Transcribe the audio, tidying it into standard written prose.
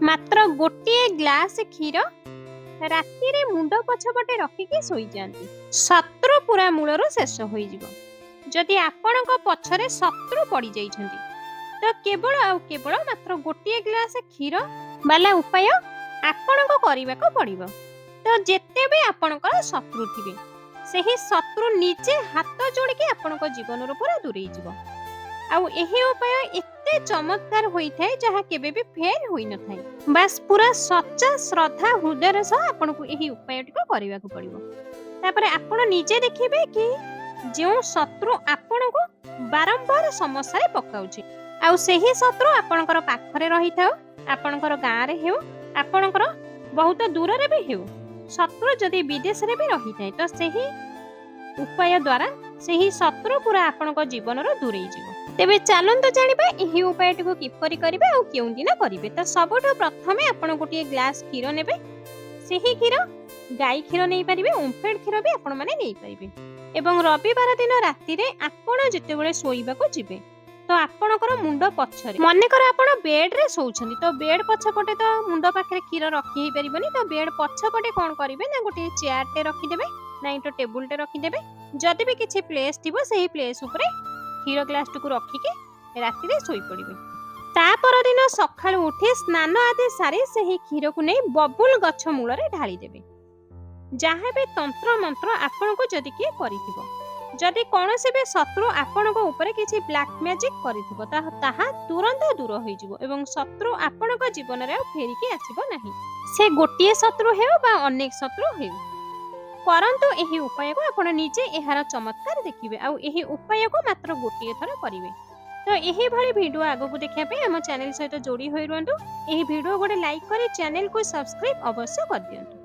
ମାତ୍ର ଗୋଟିଏ ଗ୍ଲାସ କ୍ଷୀର ରାତିରେ ମୁଣ୍ଡ ପଛପଟେ ରଖିକି ଶୋଇଯାଆନ୍ତି। ଶତ୍ରୁ ପୁରା ମୂଳରୁ ଶେଷ ହୋଇଯିବ। ଯଦି ଆପଣଙ୍କ ପଛରେ ଶତ୍ରୁ ପଡ଼ିଯାଇଛନ୍ତି ତ କେବଳ ଆଉ କେବଳ ମାତ୍ର ଗୋଟିଏ ଗ୍ଲାସ କ୍ଷୀର ବାଲା ଉପାୟ ଆପଣଙ୍କୁ କରିବାକୁ ପଡ଼ିବ। ତ ଯେତେବି ଆପଣଙ୍କର ଶତ୍ରୁ ଥିବେ ସେହି ଶତ୍ରୁ ନିଜେ ହାତ ଯୋଡ଼ିକି ଆପଣଙ୍କ ଜୀବନରୁ ପୁରା ଦୂରେଇ ଯିବ। ଆଉ ଏହି ଉପାୟ ଏତେ ଚମତ୍କାର ହୋଇଥାଏ ଯାହା କେବେ ବି ଫେଲ୍ ହୋଇନଥାଏ। ବାସ୍ ପୁରା ସଚ୍ଚା ଶ୍ରଦ୍ଧା ହୃଦୟର ସହ ଆପଣଙ୍କୁ ଏହି ଉପାୟଟିକୁ କରିବାକୁ ପଡ଼ିବ। ତାପରେ ଆପଣ ନିଜେ ଦେଖିବେ କି ଯେଉଁ ଶତ୍ରୁ ଆପଣଙ୍କୁ ବାରମ୍ବାର ସମସ୍ୟାରେ ପକାଉଛି ଆଉ ସେହି ଶତ୍ରୁ ଆପଣଙ୍କର ପାଖରେ ରହିଥାଉ, ଆପଣଙ୍କର ଗାଁରେ ହେଉ, ଆପଣଙ୍କର ବହୁତ ଦୂରରେ ବି ହେଉ, ଶତ୍ରୁ ଯଦି ବିଦେଶରେ ବି ରହିଥାଏ ତ ସେହି ଉପାୟ ଦ୍ୱାରା ସେହି ଶତ୍ରୁ ପୁରା ଆପଣଙ୍କ ଜୀବନରୁ ଦୂରେଇ ଯିବ। ତେବେ ଚାଲନ୍ତୁ ଜାଣିବା ଏହି ଉପାୟଟିକୁ କିପରି କରିବେ ଆଉ କେଉଁ ଦିନ କରିବେ। ତ ସବୁଠୁ ପ୍ରଥମେ ଆପଣ ଗୋଟିଏ ଗ୍ଲାସ କ୍ଷୀର ନେବେ। ସେହି କ୍ଷୀର ଗାଈ କ୍ଷୀର ନେଇପାରିବେ, ଓମ୍ଫେଡ୍ କ୍ଷୀର ବି ଆପଣମାନେ ନେଇପାରିବେ। ଏବଂ ରବିବାର ଦିନ ରାତିରେ ଆପଣ ଯେତେବେଳେ ଶୋଇବାକୁ ଯିବେ ତ ଆପଣଙ୍କର ମୁଣ୍ଡ ପଛରେ, ମନେକର ଆପଣ ବେଡ୍ରେ ଶୋଉଛନ୍ତି ତ ବେଡ୍ ପଛପଟେ ତ ମୁଣ୍ଡ ପାଖରେ କ୍ଷୀର ରଖି ହେଇପାରିବନି, ତ ବେଡ୍ ପଛପଟେ କ'ଣ କରିବେ ନା ଗୋଟିଏ ଚେୟାରଟେ ରଖିଦେବେ, ନାଇଁ ତ ଟେବୁଲଟେ ରଖିଦେବେ। ଯଦି ବି କିଛି ପ୍ଲେସ୍ ଥିବ ସେହି ପ୍ଲେସ୍ ଉପରେ କ୍ଷୀର ଗ୍ଲାସଟିକୁ ରଖିକି ରାତିରେ ଶୋଇପଡ଼ିବେ। ତା ପରଦିନ ସକାଳୁ ଉଠି ସ୍ନାନ ଆଦି ସାରି ସେହି କ୍ଷୀରକୁ ନେଇ ବବୁଲ ଗଛ ମୂଳରେ ଢାଳିଦେବେ। ଯାହା ବି ତନ୍ତ୍ର ମନ୍ତ୍ର ଆପଣଙ୍କୁ ଯଦି କିଏ କରିଥିବ, ଯଦି କୌଣସି ବି ଶତ୍ରୁ ଆପଣଙ୍କ ଉପରେ କିଛି ବ୍ଲାକ୍ ମ୍ୟାଜିକ୍ କରିଥିବ ତାହା ତୁରନ୍ତ ଦୂର ହୋଇଯିବ ଏବଂ ଶତ୍ରୁ ଆପଣଙ୍କ ଜୀବନରେ ଆଉ ଫେରିକି ଆସିବ ନାହିଁ। ସେ ଗୋଟିଏ ଶତ୍ରୁ ହେଉ ବା ଅନେକ ଶତ୍ରୁ ହେଉ, କରନ୍ତୁ ଏହି ଉପାୟକୁ। ଆପଣ ନିଜେ ଏହାର ଚମତ୍କାର ଦେଖିବେ ଆଉ ଏହି ଉପାୟକୁ ମାତ୍ର ଗୋଟିଏ ଥର କରିବେ। ତ ଏହିଭଳି ଭିଡ଼ିଓ ଆଗକୁ ଦେଖିବା ପାଇଁ ଆମ ଚ୍ୟାନେଲ ସହିତ ଯୋଡ଼ି ହୋଇ ରୁହନ୍ତୁ। ଏହି ଭିଡ଼ିଓ ଗୋଟେ ଲାଇକ୍ କରି ଚ୍ୟାନେଲକୁ ସବସ୍କ୍ରାଇବ୍ ଅବଶ୍ୟ କରିଦିଅନ୍ତୁ।